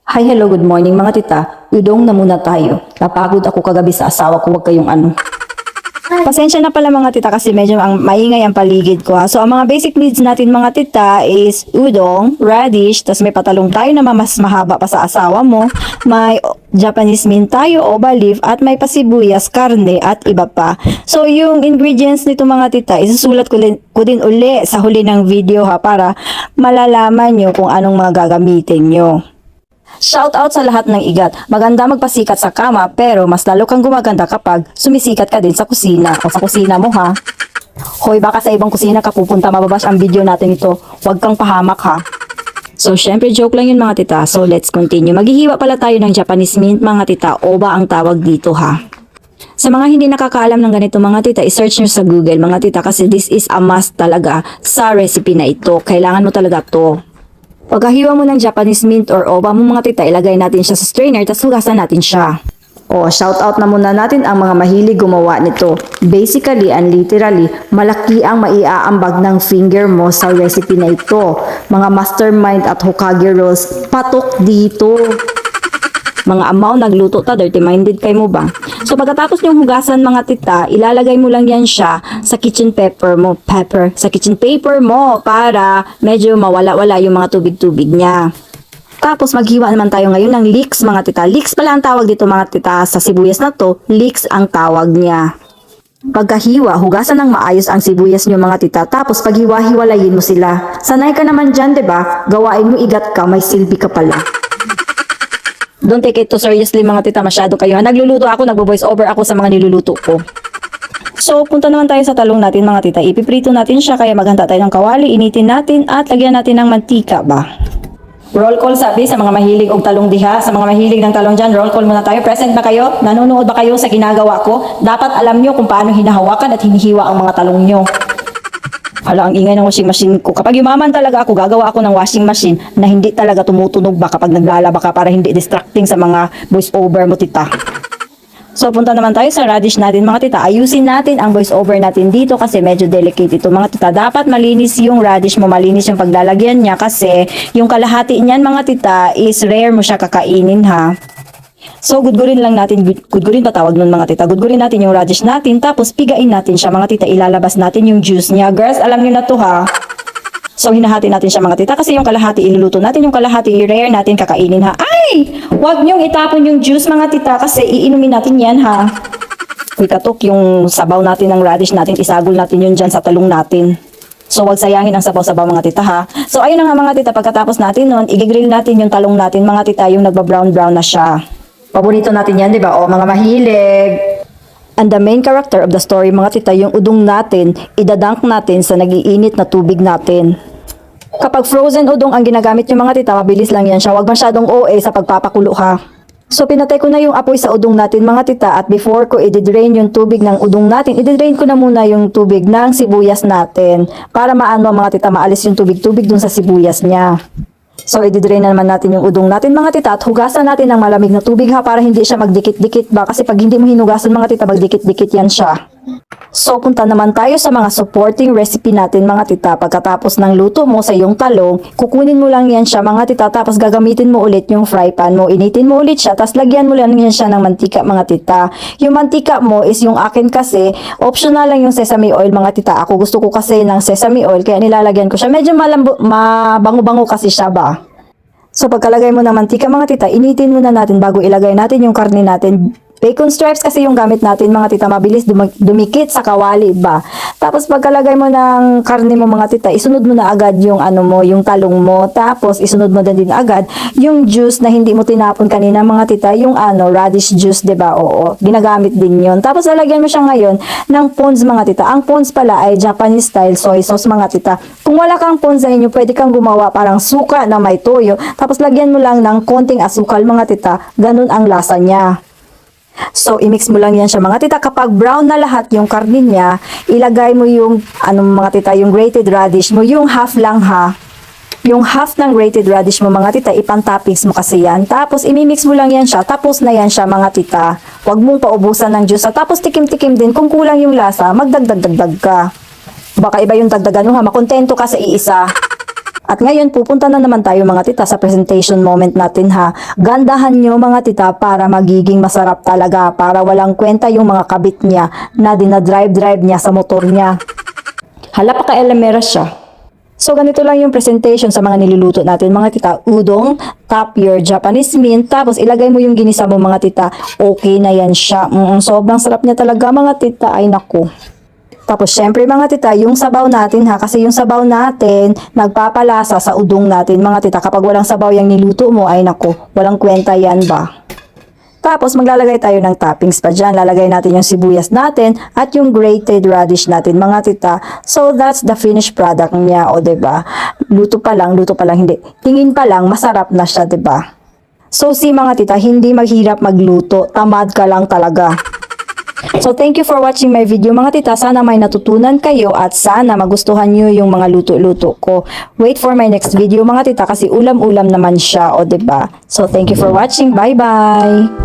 Hi, hello, good morning mga tita. Udong na muna tayo. Napagod ako kagabi sa asawa ko, wag kayong ano. Pasensya na pala mga tita kasi medyo maingay ang paligid ko ha. So ang mga basic needs natin mga tita is udong, radish, tas may patalong tayo na mas mahaba pa sa asawa mo. May Japanese mint tayo, oba leaf, at may pasibuyas, karne, at iba pa. So yung ingredients nito mga tita, isusulat ko din uli sa huli ng video ha para malalaman nyo kung anong mga gagamitin nyo. Shout out sa lahat ng igat. Maganda magpasikat sa kama pero mas lalo kang gumaganda kapag sumisikat ka din sa kusina o sa kusina mo ha. Hoy, baka sa ibang kusina ka pupunta, mababash ang video natin ito. Huwag kang pahamak ha. So syempre joke lang yun mga tita. So let's continue. Maghihiwa pala tayo ng Japanese mint mga tita, oba ang tawag dito ha. Sa mga hindi nakakaalam ng ganito mga tita, i-search nyo sa Google mga tita kasi this is a must talaga sa recipe na ito. Kailangan mo talaga to. Pagkahiwa mo ng Japanese mint or oba mo mga tita, ilagay natin siya sa strainer tapos hugasan natin siya. O, shout out na muna natin ang mga mahilig gumawa nito. Basically and literally, malaki ang maiaambag ng finger mo sa recipe na ito. Mga mastermind at Hokage rolls, patok dito. Mga amaw, nagluto ta, dirty-minded kay mo ba? So pagkatapos yung hugasan mga tita, ilalagay mo lang yan siya sa kitchen paper mo, sa kitchen paper mo para medyo mawala-wala yung mga tubig-tubig niya. Tapos maghiwa naman tayo ngayon ng leeks mga tita. Leeks pala ang tawag dito mga tita sa sibuyas na to, leeks ang tawag niya. Pagkahiwa, hugasan ng maayos ang sibuyas nyo mga tita. Tapos paghiwa-hiwalayin mo sila. Sanay ka naman dyan, 'di ba? Gawain mo igat ka, may silbi ka pala. Don't take it too seriously mga tita, masyado kayo. Nagluluto ako, nagbo-voice over ako sa mga niluluto ko. So, punta naman tayo sa talong natin mga tita. Ipiprito natin siya, kaya maghanda tayo ng kawali, initin natin at lagyan natin ng mantika ba. Roll call sabi sa mga mahilig og talong diha, sa mga mahilig ng talong dyan, roll call muna tayo. Present ba kayo? Nanonood ba kayo sa ginagawa ko? Dapat alam nyo kung paano hinahawakan at hinihiwa ang mga talong nyo. Hala, ang ingay ng washing machine ko. Kapag yumaman talaga ako, gagawa ako ng washing machine na hindi talaga tumutunog ba kapag naglalaba ka para hindi distracting sa mga voice over mo, tita. So, punta naman tayo sa radish natin, mga tita. Ayusin natin ang voice over natin dito kasi medyo delicate ito, mga tita. Dapat malinis yung radish mo, malinis yung paglalagyan niya kasi yung kalahati niyan, mga tita, is rare mo siya kakainin, ha. So, gudgurin lang natin, gudgurin pa tawag nun mga tita, gudgurin natin yung radish natin, tapos pigain natin siya mga tita, ilalabas natin yung juice niya. Girls, alam niyo na to ha. So, hinahati natin siya mga tita, kasi yung kalahati iluluto natin, yung kalahati rare natin kakainin ha. Ay! Huwag niyong itapon yung juice mga tita, kasi iinumin natin yan ha. Uy, katok, yung sabaw natin ng radish natin, isagol natin yun dyan sa talong natin. So, wag sayangin ang sabaw-sabaw mga tita ha. So, ayun na nga mga tita, pagkatapos natin nun, igigrill natin yung talong natin mga tita, yung nagba-brown-brown na siya. Paborito natin yan, di ba? O, mga mahilig. And the main character of the story, mga tita, yung udong natin, idadunk natin sa nagiinit na tubig natin. Kapag frozen udong ang ginagamit yung mga tita, mabilis lang yan siya. Huwag masyadong OA sa pagpapakulo ha. So, pinatay ko na yung apoy sa udong natin, mga tita, at before ko i-drain yung tubig ng udong natin, i-drain ko na muna yung tubig ng sibuyas natin para maano mga tita, maalis yung tubig-tubig dun sa sibuyas niya. So, i-drain na naman natin yung udong natin mga tita at hugasan natin ng malamig na tubig ha para hindi siya magdikit-dikit ba kasi pag hindi mo hinugasan mga tita magdikit-dikit yan siya. So, punta naman tayo sa mga supporting recipe natin mga tita. Pagkatapos ng luto mo sa iyong talong, kukunin mo lang yan siya mga tita tapos gagamitin mo ulit yung fry pan mo. Initin mo ulit siya tapos lagyan mo lang yan siya ng mantika mga tita. Yung mantika mo is yung akin kasi optional lang yung sesame oil mga tita. Ako gusto ko kasi ng sesame oil kaya nilalagyan ko siya. Medyo mabango-bango kasi siya ba. So pagkalagay mo ng mantika mga tita, initin muna natin bago ilagay natin yung karne natin. Bacon stripes kasi yung gamit natin mga tita, mabilis dumikit sa kawali ba. Tapos pagkalagay mo ng karne mo mga tita, isunod mo na agad yung ano mo, yung talong mo. Tapos isunod mo din agad yung juice na hindi mo tinapon kanina mga tita, yung ano, radish juice, 'di ba? Oo, ginagamit din 'yon. Tapos lalagyan mo siya ngayon ng pons mga tita. Ang pons pala ay Japanese style soy sauce mga tita. Kung wala kang pons sa inyo, pwede kang gumawa parang suka na may toyo. Tapos lagyan mo lang ng konting asukal mga tita. Ganun ang lasa niya. So, i-mix mo lang yan siya mga tita. Kapag brown na lahat yung karne niya, ilagay mo yung, mga tita, yung grated radish mo, yung half lang ha. Yung half ng grated radish mo mga tita, ipan-toppings mo kasi yan. Tapos, imimix mo lang yan siya. Tapos na yan siya mga tita. Huwag mong paubusan ng juice. Tapos, tikim-tikim din. Kung kulang yung lasa, magdagdag-dagdag ka. Baka iba yung dagdagan mo ha. Makontento ka sa iisa. At ngayon, pupunta na naman tayo mga tita sa presentation moment natin ha. Gandahan nyo mga tita para magiging masarap talaga, para walang kwenta yung mga kabit niya na dinadrive-drive niya sa motor niya. Hala pa ka-elemera siya. So ganito lang yung presentation sa mga niluluto natin mga tita. Udong, tap your Japanese mint, tapos ilagay mo yung ginisa mo mga tita. Okay na yan siya. Sobrang sarap niya talaga mga tita, ay naku. Tapos syempre mga tita, yung sabaw natin ha, kasi yung sabaw natin nagpapalasa sa udong natin mga tita. Kapag walang sabaw yung niluto mo, ay naku, walang kwenta yan ba. Tapos maglalagay tayo ng toppings pa dyan. Lalagay natin yung sibuyas natin at yung grated radish natin mga tita. So that's the finished product niya, o diba? Luto pa lang, hindi. Tingin pa lang, masarap na siya, diba? So si mga tita, hindi maghirap magluto, tamad ka lang talaga. So thank you for watching my video mga tita. Sana may natutunan kayo at sana magustuhan nyo yung mga luto-luto ko. Wait for my next video mga tita kasi ulam-ulam naman siya, o diba? So thank you for watching. Bye bye!